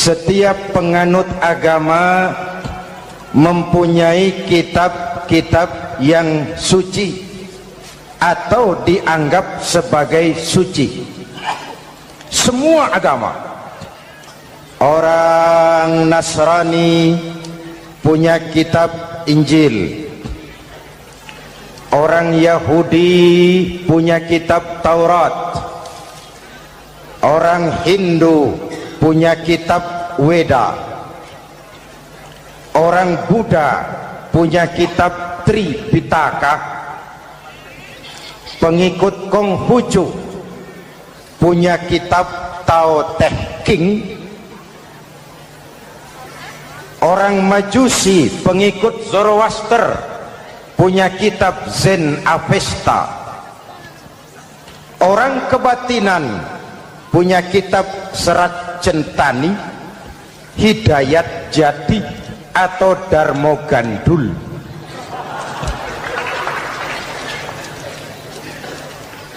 Setiap penganut agama mempunyai kitab-kitab yang suci atau dianggap sebagai suci. Semua agama. Orang Nasrani punya kitab Injil, orang Yahudi punya kitab Taurat, orang Hindu punya kitab Weda, orang Buddha punya kitab Tripitaka, pengikut Konghucu punya kitab Tao Te Ching, orang Majusi pengikut Zoroaster punya kitab Zen Avesta, orang kebatinan punya kitab Serat Centani, Hidayat Jati atau Darmo Gandul.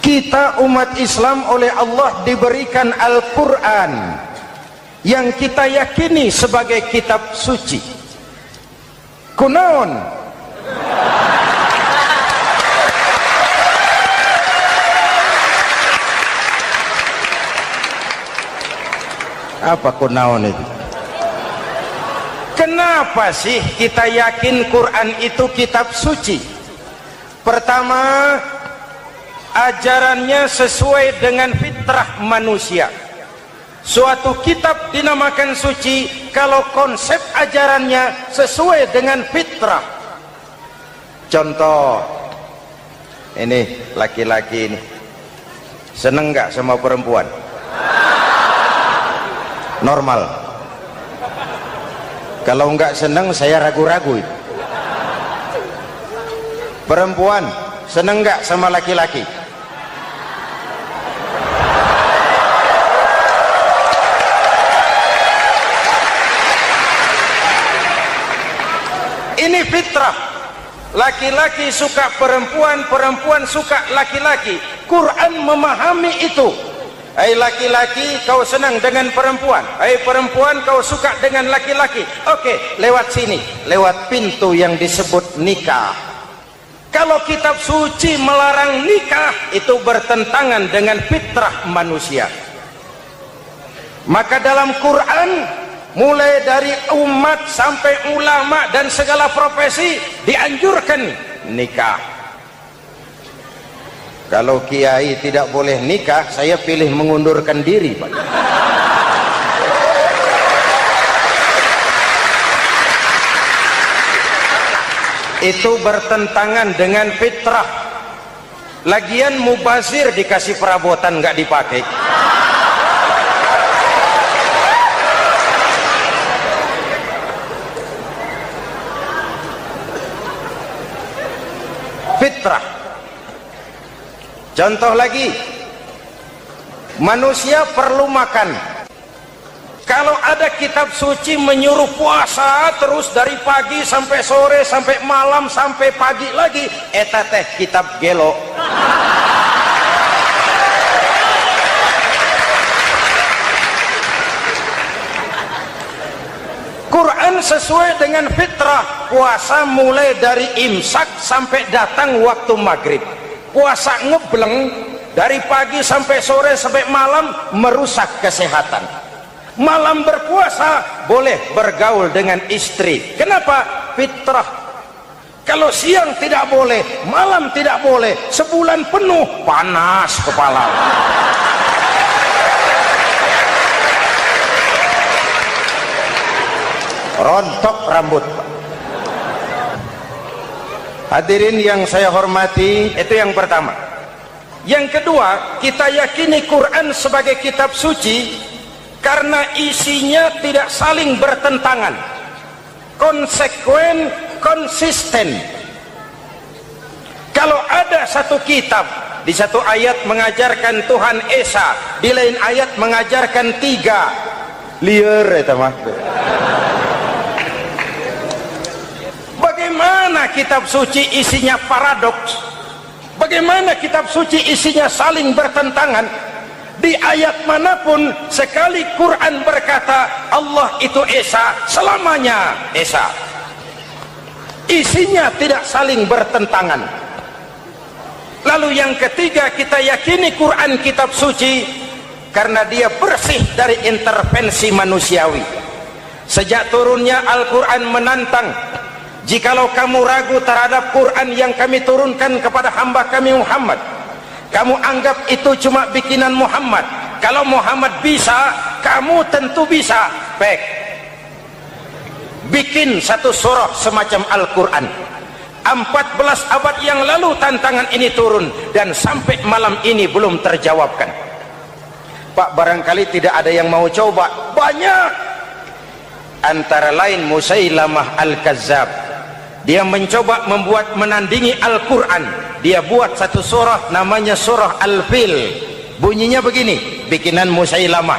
Kita umat Islam oleh Allah diberikan Al-Quran yang kita yakini sebagai kitab suci. Kunaon? Apa kunaon itu? Kenapa sih kita yakin Quran itu kitab suci? Pertama, ajarannya sesuai dengan fitrah manusia. Suatu kitab dinamakan suci kalau konsep ajarannya sesuai dengan fitrah. Contoh, ini laki-laki ini seneng nggak sama perempuan? Normal. Kalau nggak seneng saya ragu-ragu. Perempuan seneng nggak sama laki-laki? Ini fitrah. Laki-laki suka perempuan, perempuan suka laki-laki. Quran memahami itu. Hai laki-laki, kau senang dengan perempuan. Hai perempuan, kau suka dengan laki-laki. Oke, lewat sini, lewat pintu yang disebut nikah. Kalau kitab suci melarang nikah, itu bertentangan dengan fitrah manusia. Maka dalam Quran, mulai dari umat sampai ulama dan segala profesi dianjurkan nikah. Kalau kiai tidak boleh nikah, saya pilih mengundurkan diri, Pak. Itu bertentangan dengan fitrah. Lagian mubazir dikasih perabotan nggak dipakai. Fitrah. Contoh lagi, manusia perlu makan. Kalau ada kitab suci menyuruh puasa terus dari pagi sampai sore sampai malam sampai pagi lagi, eta teh kitab gelo. Quran sesuai dengan fitrah. Puasa mulai dari imsak sampai datang waktu maghrib. Puasa ngebleng dari pagi sampai sore sampai malam merusak kesehatan. Malam berpuasa boleh bergaul dengan istri. Kenapa? Fitrah. Kalau siang tidak boleh, malam tidak boleh, sebulan penuh panas kepala. Rontok rambut. Hadirin yang saya hormati, itu yang pertama. Yang kedua, kita yakini Quran sebagai kitab suci karena isinya tidak saling bertentangan, konsekuen, konsisten. Kalau ada satu kitab, di satu ayat mengajarkan Tuhan Esa, di lain ayat mengajarkan tiga, liar itu mah. Bagaimana kitab suci isinya paradoks? Bagaimana kitab suci isinya saling bertentangan? Di ayat manapun sekali Quran berkata Allah itu Esa, selamanya Esa. Isinya tidak saling bertentangan. Lalu yang ketiga, kita yakini Quran kitab suci karena dia bersih dari intervensi manusiawi. Sejak turunnya Al-Quran menantang, jikalau kamu ragu terhadap Quran yang kami turunkan kepada hamba kami Muhammad, kamu anggap itu cuma bikinan Muhammad. Kalau Muhammad bisa, kamu tentu bisa. Bikin satu surah semacam Al-Quran. 14 abad yang lalu tantangan ini turun dan sampai malam ini belum terjawabkan. Pak, barangkali tidak ada yang mau coba. Banyak. Antara lain Musailamah Al-Kazzab. Dia mencoba membuat menandingi Al-Quran. Dia buat satu surah namanya surah Al-Fil. Bunyinya begini, bikinan Musailamah.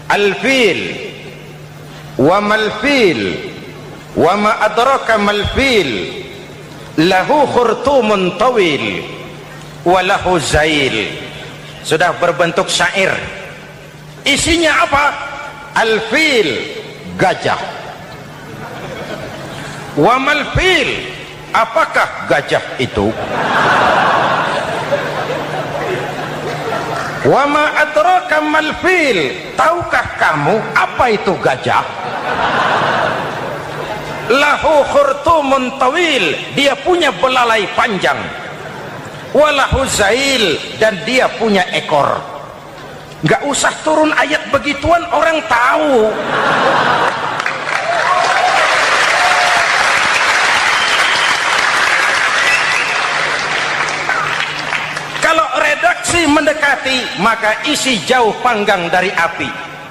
Al-Fil wa mal-fil wa ma adraka mal-fil lahu khurtumun tawil wa lahu zail. Sudah berbentuk syair. Isinya apa? Al-Fil, gajah. Wa mal-fil, apakah gajah itu? Wa ma adraka mal-fil, tahukah kamu apa itu gajah? Lahu khurtumun tawil, dia punya belalai panjang. Wa lahu zail, dan dia punya ekor. Nggak usah turun ayat begituan, orang tahu. Kalau redaksi mendekati, maka isi jauh panggang dari api.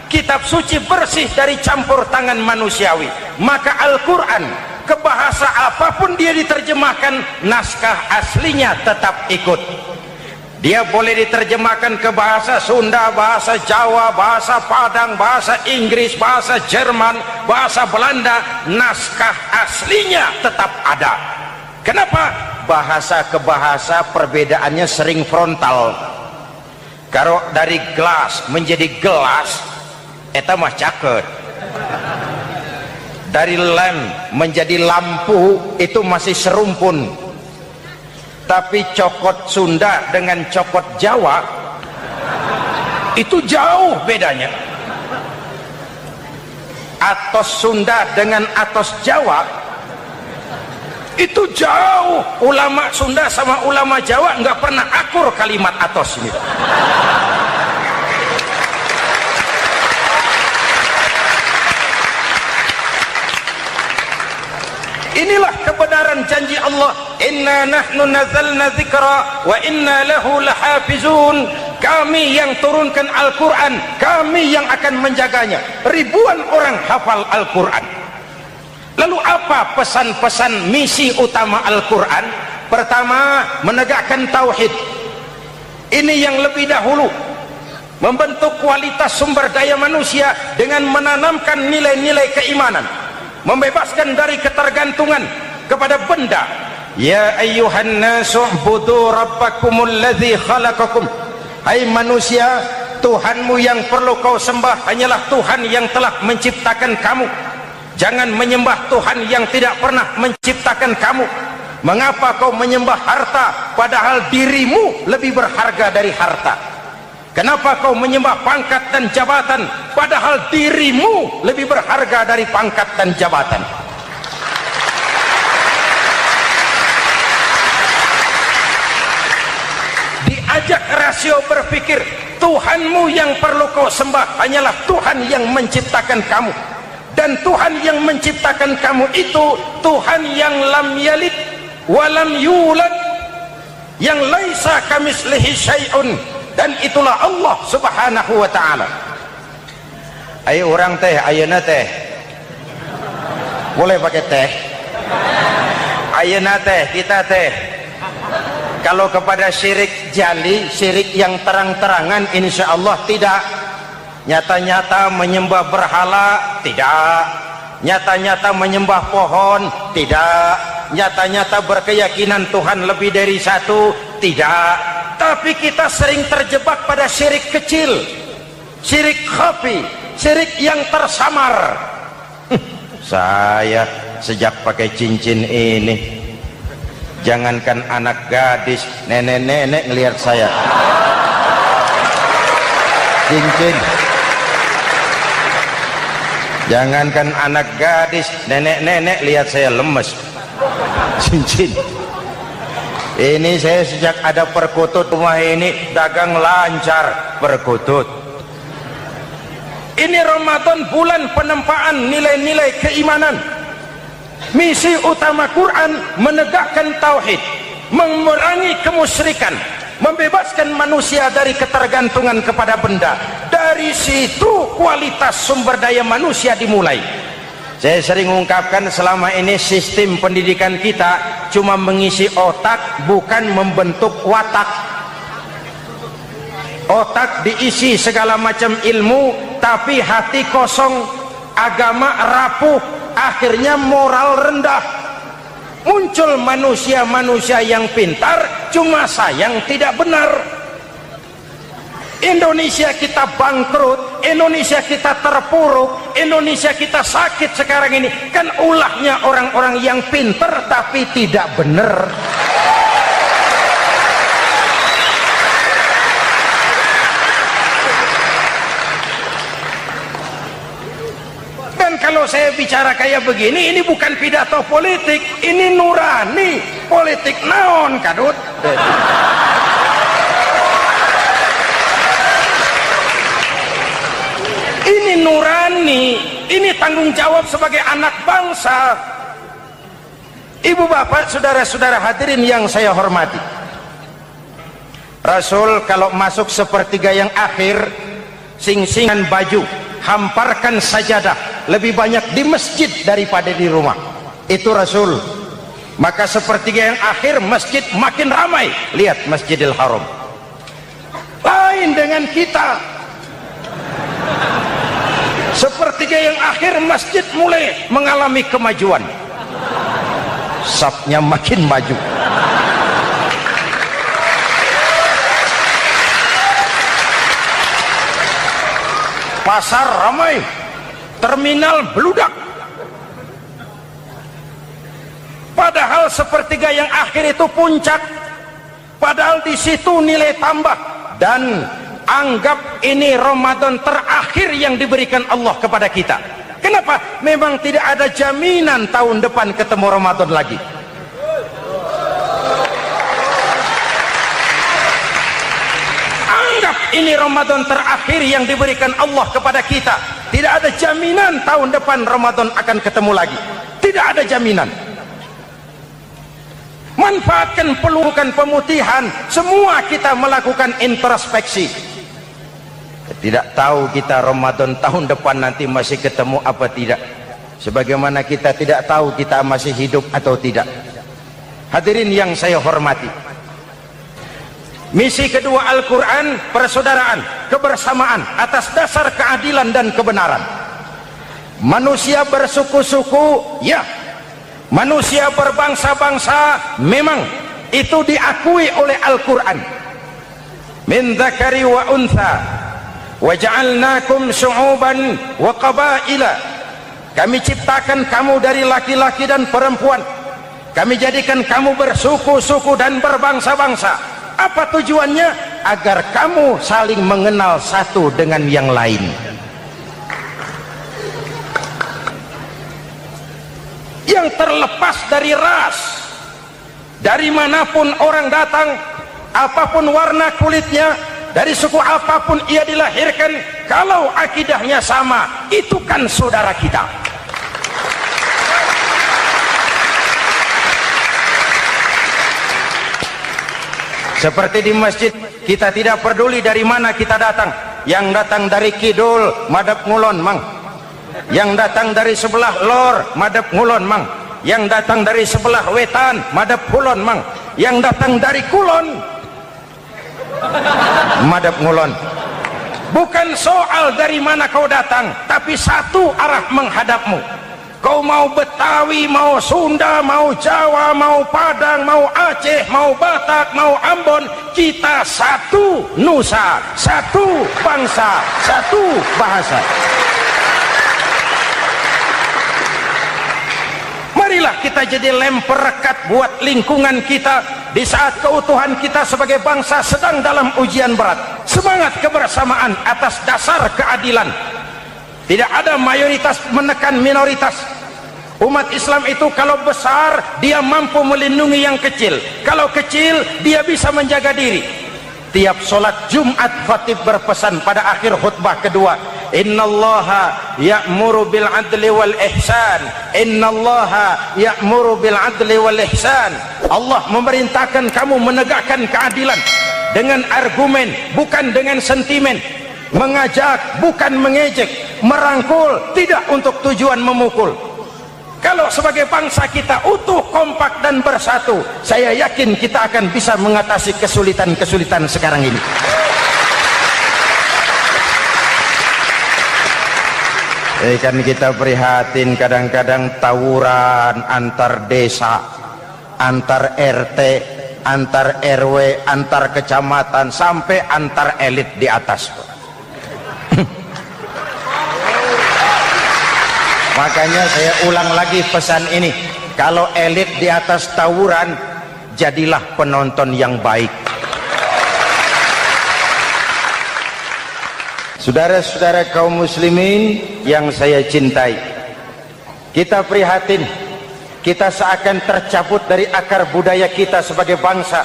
Kitab suci bersih dari campur tangan manusiawi. Maka Al-Quran, ke bahasa apapun dia diterjemahkan, naskah aslinya tetap ikut. Dia boleh diterjemahkan ke bahasa Sunda, bahasa Jawa, bahasa Padang, bahasa Inggris, bahasa Jerman, bahasa Belanda, naskah aslinya tetap ada. Kenapa? Bahasa ke bahasa perbedaannya sering frontal. Kalau dari gelas menjadi gelas, eta mah caket. Dari lem menjadi lampu, itu masih serumpun. Tapi cokot Sunda dengan cokot Jawa itu jauh bedanya. Atos Sunda dengan atos Jawa itu jauh. Ulama Sunda sama ulama Jawa nggak pernah akur kalimat atos ini. Inilah kebenaran janji Allah, inna nahnu nazzalna dzikra wa inna lahu lahafizun. Kami yang turunkan Al-Quran, kami yang akan menjaganya. Ribuan orang hafal Al-Quran. Lalu apa pesan-pesan misi utama Al-Quran? Pertama, menegakkan tauhid. Ini yang lebih dahulu. Membentuk kualitas sumber daya manusia dengan menanamkan nilai-nilai keimanan. Membebaskan dari ketergantungan kepada benda. Ya ayyuhan nasu ubudu rabbakumul ladzi khalaqakum. Hai manusia, Tuhanmu yang perlu kau sembah hanyalah Tuhan yang telah menciptakan kamu. Jangan menyembah Tuhan yang tidak pernah menciptakan kamu. Mengapa kau menyembah harta padahal dirimu lebih berharga dari harta? Kenapa kau menyembah pangkat dan jabatan padahal dirimu lebih berharga dari pangkat dan jabatan? Diajak rasio berpikir, Tuhanmu yang perlu kau sembah hanyalah Tuhan yang menciptakan kamu. Dan Tuhan yang menciptakan kamu itu Tuhan yang lam yalid walam yulad, yang laisa kamislihi syai'un. Dan itulah Allah subhanahu wa ta'ala. Ayo orang teh, ayeuna teh boleh pakai teh. Ayeuna teh, kita teh kalau kepada syirik jali, syirik yang terang-terangan, insya Allah tidak. Nyata-nyata menyembah berhala, tidak. Nyata-nyata menyembah pohon, tidak. Nyata-nyata berkeyakinan Tuhan lebih dari satu, tidak. Tapi kita sering terjebak pada syirik kecil, syirik khafi, syirik yang tersamar. Saya sejak pakai cincin ini, jangankan anak gadis, nenek-nenek ngelihat saya cincin. Jangankan anak gadis, nenek-nenek lihat saya lemes cincin. Ini saya sejak ada perkutut rumah ini dagang lancar perkutut. Ini Ramadan bulan penempaan nilai-nilai keimanan. Misi utama Quran menegakkan tauhid, memerangi kemusyrikan, membebaskan manusia dari ketergantungan kepada benda. Dari situ kualitas sumber daya manusia dimulai. Saya sering mengungkapkan selama ini sistem pendidikan kita cuma mengisi otak, bukan membentuk watak. Otak diisi segala macam ilmu, tapi hati kosong, agama rapuh, akhirnya moral rendah. Muncul manusia-manusia yang pintar, cuma sayang tidak benar. Indonesia kita bangkrut, Indonesia kita terpuruk, Indonesia kita sakit sekarang ini, kan ulahnya orang-orang yang pintar tapi tidak benar. Kalau saya bicara kayak begini, ini bukan pidato politik, ini nurani. Politik naon kadut. Ini nurani, ini tanggung jawab sebagai anak bangsa. Ibu bapak, saudara-saudara hadirin yang saya hormati, Rasul kalau masuk sepertiga yang akhir, sing-singan baju, hamparkan sajadah, lebih banyak di masjid daripada di rumah. Itu Rasul. Maka sepertiga yang akhir masjid makin ramai. Lihat Masjidil Haram. Lain dengan kita. Sepertiga yang akhir masjid mulai mengalami kemajuan. Safnya makin maju. Pasar ramai, terminal beludak. Padahal sepertiga yang akhir itu puncak, padahal di situ nilai tambah. Dan anggap ini Ramadan terakhir yang diberikan Allah kepada kita. Kenapa? Memang tidak ada jaminan tahun depan ketemu Ramadan lagi. Ini Ramadan terakhir yang diberikan Allah kepada kita. Tidak ada jaminan tahun depan Ramadan akan ketemu lagi. Tidak ada jaminan. Manfaatkan pelukan pemutihan. Semua kita melakukan introspeksi. Tidak tahu kita Ramadan tahun depan nanti masih ketemu apa tidak. Sebagaimana kita tidak tahu kita masih hidup atau tidak. Hadirin yang saya hormati, misi kedua Al-Quran, persaudaraan, kebersamaan atas dasar keadilan dan kebenaran. Manusia bersuku-suku, ya. Manusia berbangsa-bangsa, memang itu diakui oleh Al-Quran. Min dzakari wa untha wa ja'alnakum syu'uban wa qabaila. Kami ciptakan kamu dari laki-laki dan perempuan. Kami jadikan kamu bersuku-suku dan berbangsa-bangsa. Apa tujuannya? Agar kamu saling mengenal satu dengan yang lain. Yang terlepas dari ras, dari manapun orang datang, apapun warna kulitnya, dari suku apapun ia dilahirkan, kalau akidahnya sama, itu kan saudara kita. Seperti di masjid, kita tidak peduli dari mana kita datang. Yang datang dari kidul, madhab ngulon mang. Yang datang dari sebelah lor, madhab ngulon mang. Yang datang dari sebelah wetan, madhab kulon mang. Yang datang dari kulon, madhab ngulon. Bukan soal dari mana kau datang, tapi satu arah menghadapmu. Kau mau Betawi, mau Sunda, mau Jawa, mau Padang, mau Aceh, mau Batak, mau Ambon, kita satu nusa, satu bangsa, satu bahasa. kita jadi lem perekat buat lingkungan kita di saat keutuhan kita sebagai bangsa sedang dalam ujian berat. Semangat kebersamaan atas dasar keadilan. Tidak ada mayoritas menekan minoritas. Umat Islam itu kalau besar dia mampu melindungi yang kecil, kalau kecil dia bisa menjaga diri. Tiap solat Jumat khatib berpesan pada akhir khutbah kedua, innallaha ya'muru bil adli wal ihsan, innallaha ya'muru bil adli wal ihsan. Allah memerintahkan kamu menegakkan keadilan dengan argumen, bukan dengan sentimen, mengajak bukan mengejek, merangkul tidak untuk tujuan memukul. Kalau sebagai bangsa kita utuh, kompak dan bersatu, saya yakin kita akan bisa mengatasi kesulitan-kesulitan sekarang ini. Kan kita prihatin kadang-kadang tawuran antar desa, antar RT, antar RW, antar kecamatan, sampai antar elit di atas. Makanya saya ulang lagi pesan ini, kalau elit di atas tawuran, jadilah penonton yang baik. Saudara-saudara kaum muslimin yang saya cintai, kita prihatin, kita seakan tercabut dari akar budaya kita sebagai bangsa.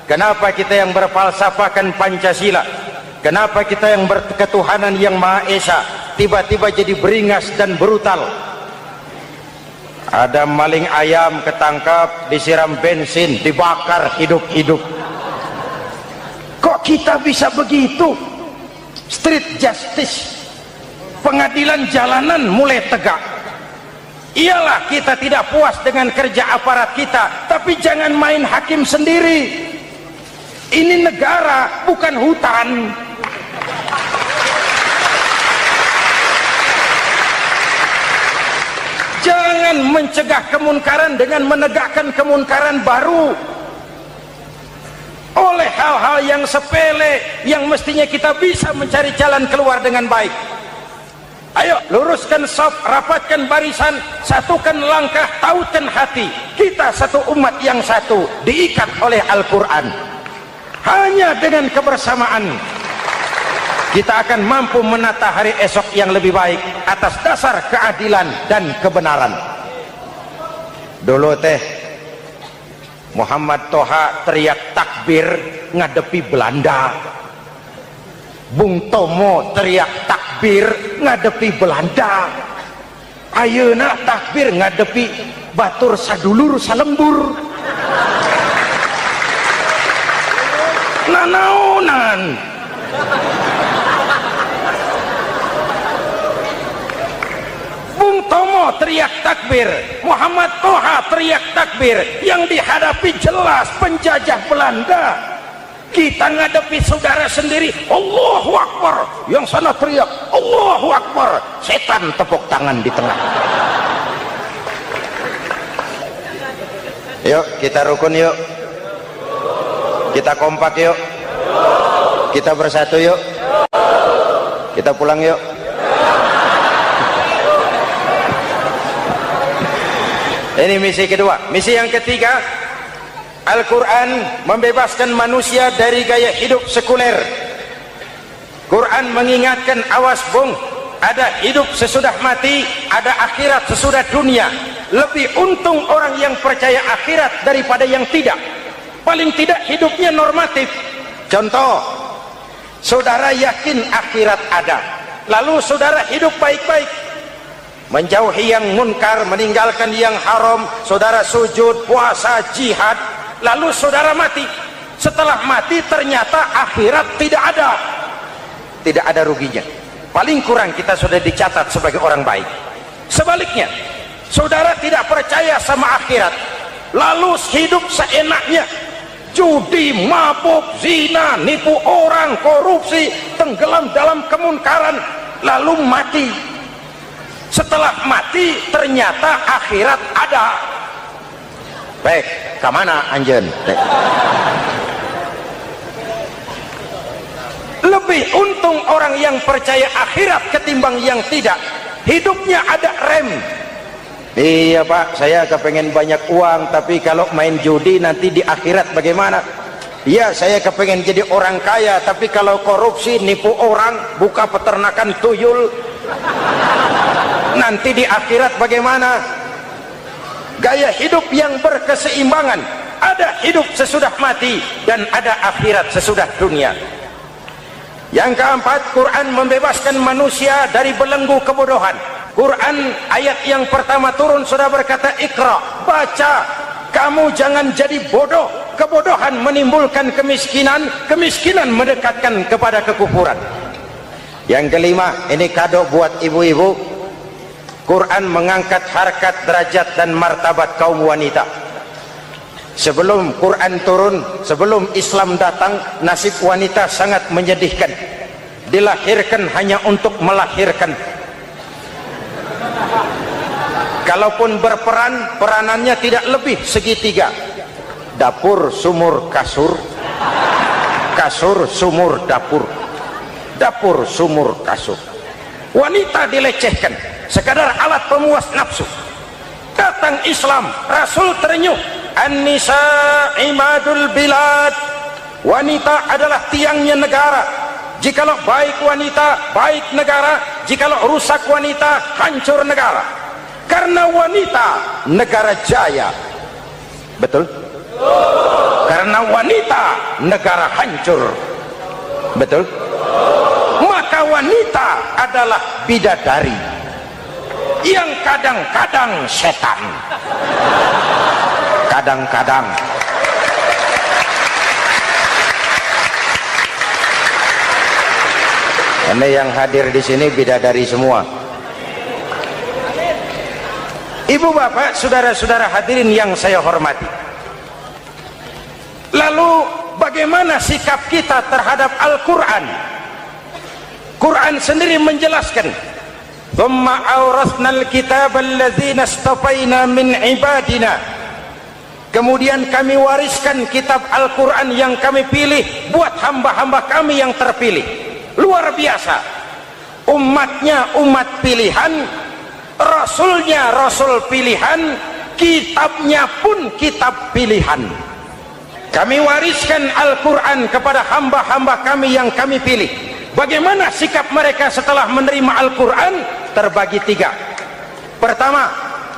Kenapa kita yang berfalsafahkan Pancasila, kenapa kita yang berketuhanan yang Maha Esa tiba-tiba jadi beringas dan brutal? Ada maling ayam ketangkap, disiram bensin, dibakar hidup-hidup. Kok kita bisa begitu? Street justice, pengadilan jalanan mulai tegak. Iyalah kita tidak puas dengan kerja aparat kita, tapi jangan main hakim sendiri. Ini negara, bukan hutan. Jangan mencegah kemunkaran dengan menegakkan kemunkaran baru. Oleh hal-hal yang sepele yang mestinya kita bisa mencari jalan keluar dengan baik. Ayo luruskan saf, rapatkan barisan, satukan langkah, tautkan hati. Kita satu umat yang satu, diikat oleh Al-Quran. Hanya dengan kebersamaan kita akan mampu menata hari esok yang lebih baik atas dasar keadilan dan kebenaran. Dulu Muhammad Toha teriak takbir ngadepi Belanda. Bung Tomo teriak takbir ngadepi Belanda. Ayeuna takbir ngadepi batur sadulur salembur. Nanaonan. Bung Tomo teriak takbir, Muhammad Toha teriak takbir, yang dihadapi jelas penjajah Belanda. Kita ngadepi saudara sendiri, Allahu Akbar, yang sana teriak Allahu Akbar, setan tepuk tangan di tengah. Yuk kita rukun, yuk kita kompak, yuk kita bersatu, yuk kita pulang, yuk. Ini misi kedua. Misi yang ketiga, Al-Quran membebaskan manusia dari gaya hidup sekuler. Quran mengingatkan, awas bung, ada hidup sesudah mati, ada akhirat sesudah dunia. Lebih untung orang yang percaya akhirat daripada yang tidak. Paling tidak hidupnya normatif. Contoh, saudara yakin akhirat ada, lalu saudara hidup baik-baik, menjauhi yang munkar, meninggalkan yang haram, saudara sujud, puasa, jihad, lalu saudara mati. Setelah mati ternyata akhirat tidak ada ruginya. Paling kurang kita sudah dicatat sebagai orang baik. Sebaliknya, saudara tidak percaya sama akhirat, lalu hidup seenaknya, judi, mabuk, zina, nipu orang, korupsi, tenggelam dalam kemunkaran, lalu mati. Setelah mati ternyata akhirat ada. Baik, kemana anjen? Lebih untung orang yang percaya akhirat ketimbang yang tidak. Hidupnya ada rem, Iya Pak, saya kepengen banyak uang, tapi kalau main judi nanti di akhirat bagaimana? Iya, saya kepengen jadi orang kaya, tapi kalau korupsi, nipu orang, buka peternakan tuyul, nanti di akhirat bagaimana? Gaya hidup yang berkeseimbangan, ada hidup sesudah mati dan ada akhirat sesudah dunia. Yang keempat, Quran membebaskan manusia dari belenggu kebodohan. Quran ayat yang pertama turun sudah berkata, Iqra, baca, kamu jangan jadi bodoh. Kebodohan menimbulkan kemiskinan, kemiskinan mendekatkan kepada kekufuran. Yang kelima, ini kado buat ibu-ibu, Quran mengangkat harkat, derajat dan martabat kaum wanita. Sebelum Quran turun, sebelum Islam datang, nasib wanita sangat menyedihkan. Dilahirkan hanya untuk melahirkan. Kalaupun berperan, peranannya tidak lebih segitiga. Dapur, sumur, kasur. Kasur, sumur, dapur. Dapur, sumur, kasur. Wanita dilecehkan, sekadar alat pemuas nafsu. Datang Islam, Rasul terenyuh. An-nisa imadul bilad. Wanita adalah tiangnya negara. Jikalau baik wanita, baik negara. Jikalau rusak wanita, hancur negara. Karena wanita, negara jaya. Betul? Karena wanita, negara hancur. Betul? Maka wanita adalah bidadari yang kadang-kadang setan. Kadang-kadang. Karena yang hadir di sini bidadari semua. Ibu bapak, saudara-saudara hadirin yang saya hormati. Lalu bagaimana sikap kita terhadap Al-Quran? Quran sendiri menjelaskan, "Tsumma awrasnal kitaba alladzina istafaina min ibadina." Kemudian kami wariskan kitab Al-Quran yang kami pilih buat hamba-hamba kami yang terpilih. Luar biasa. Umatnya umat pilihan, Rasulnya Rasul pilihan, kitabnya pun kitab pilihan. Kami wariskan Al-Quran kepada hamba-hamba kami yang kami pilih. Bagaimana sikap mereka setelah menerima Al-Quran? Terbagi tiga. Pertama,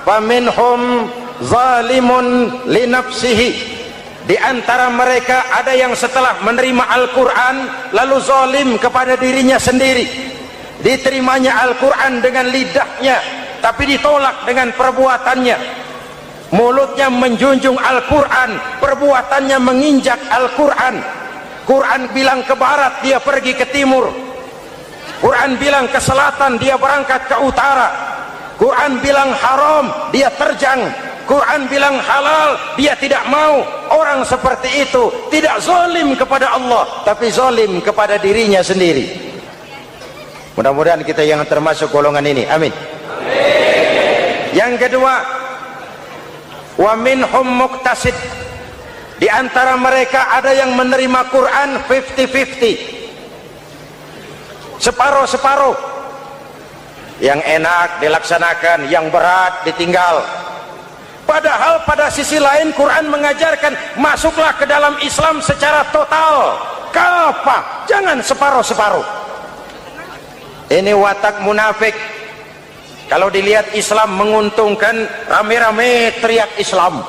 faminhum zalimun li nafsihi. Di antara mereka ada yang setelah menerima Al-Quran lalu zalim kepada dirinya sendiri. Diterimanya Al-Quran dengan lidahnya, tapi ditolak dengan perbuatannya. Mulutnya menjunjung Al-Quran, perbuatannya menginjak Al-Quran. Quran bilang ke barat, dia pergi ke timur. Quran bilang ke selatan, dia berangkat ke utara. Quran bilang haram, dia terjang. Quran bilang halal, dia tidak mau. Orang seperti itu tidak zalim kepada Allah, tapi zalim kepada dirinya sendiri. Mudah-mudahan kita yang termasuk golongan ini. Amin. Yang kedua, wa minhum muqtasid. Di antara mereka ada yang menerima Quran 50-50, separuh-separuh. Yang enak dilaksanakan, yang berat ditinggal. Padahal pada sisi lain Quran mengajarkan masuklah ke dalam Islam secara total, kafah, jangan separuh-separuh. Ini watak munafik. Kalau dilihat Islam menguntungkan, rame-rame teriak Islam.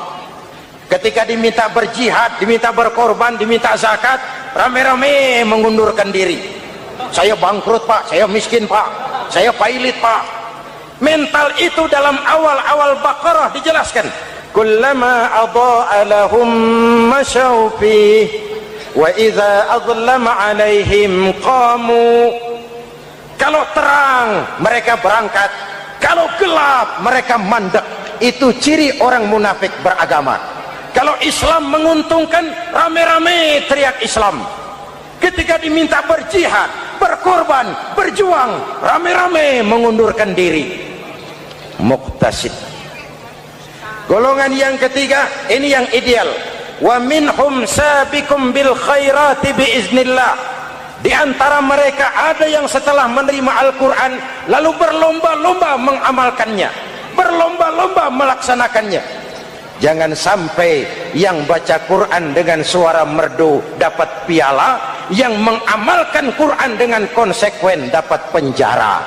Ketika diminta berjihad, diminta berkorban, diminta zakat, rame-rame mengundurkan diri. Saya bangkrut pak, saya miskin pak, saya pailit pak. Mental itu dalam awal-awal Baqarah dijelaskan. Kullama adha'a lahum masyaw fih wa idza adlama alaihim qamu. Kalau terang mereka berangkat, kalau gelap mereka mandek. Itu ciri orang munafik beragama. Kalau Islam menguntungkan, rame-rame teriak Islam. Ketika diminta berjihad, berkorban, berjuang, rame-rame mengundurkan diri. Muqtasid. Golongan yang ketiga, ini yang ideal. Wa minhum sabiqum bil khairati biiznillah. Di antara mereka ada yang setelah menerima Al-Quran lalu berlomba-lomba mengamalkannya. berlomba-lomba melaksanakannya. Jangan sampai yang baca Quran dengan suara merdu dapat piala, yang mengamalkan Quran dengan konsekuen dapat penjara.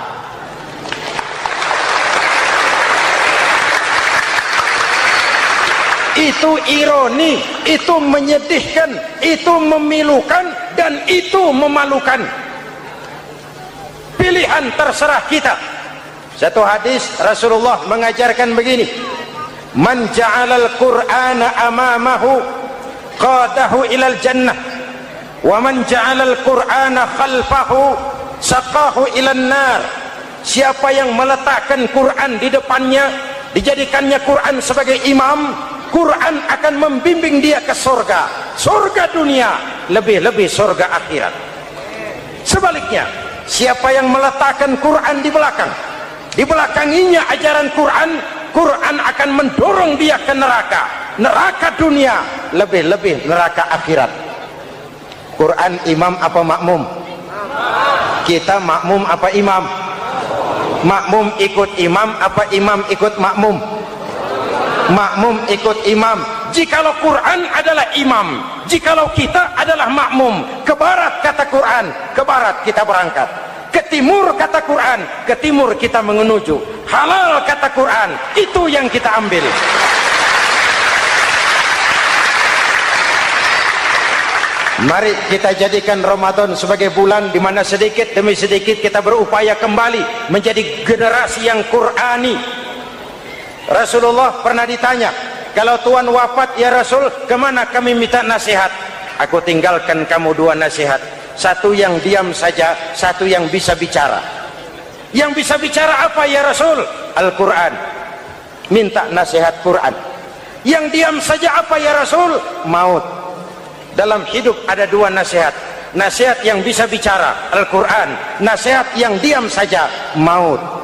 Itu ironi, itu menyedihkan, itu memilukan, dan itu memalukan. Pilihan terserah kita. Satu hadis Rasulullah mengajarkan begini: man ja'alal Qur'ana amamahu qadahu ilal jannah, wa man ja'alal Qur'ana khalfahu saqahu ilan nar. Siapa yang meletakkan Quran di depannya, dijadikannya Quran sebagai imam, Quran akan membimbing dia ke surga, surga dunia, lebih-lebih surga akhirat. Sebaliknya, siapa yang meletakkan Quran di belakang, dibelakanginya ajaran Quran, Quran akan mendorong dia ke neraka, neraka dunia, lebih-lebih neraka akhirat. Quran imam apa makmum? Kita makmum apa imam? Makmum ikut imam apa imam ikut makmum? Makmum ikut imam. Jikalau Quran adalah imam, jikalau kita adalah makmum, ke barat kata Quran, ke barat kita berangkat. Ke timur kata Quran, ke timur kita menuju. Halal kata Quran, itu yang kita ambil. Mari kita jadikan Ramadan sebagai bulan di mana sedikit demi sedikit kita berupaya kembali menjadi generasi yang Qurani. Rasulullah pernah ditanya, kalau Tuhan wafat ya Rasul, kemana kami minta nasihat? Aku tinggalkan kamu dua nasihat, satu yang diam saja, satu yang bisa bicara. Yang bisa bicara apa ya Rasul? Al-Quran. Minta nasihat Quran. Yang diam saja apa ya Rasul? Maut. Dalam hidup ada dua nasihat, nasihat yang bisa bicara Al-Quran, nasihat yang diam saja maut.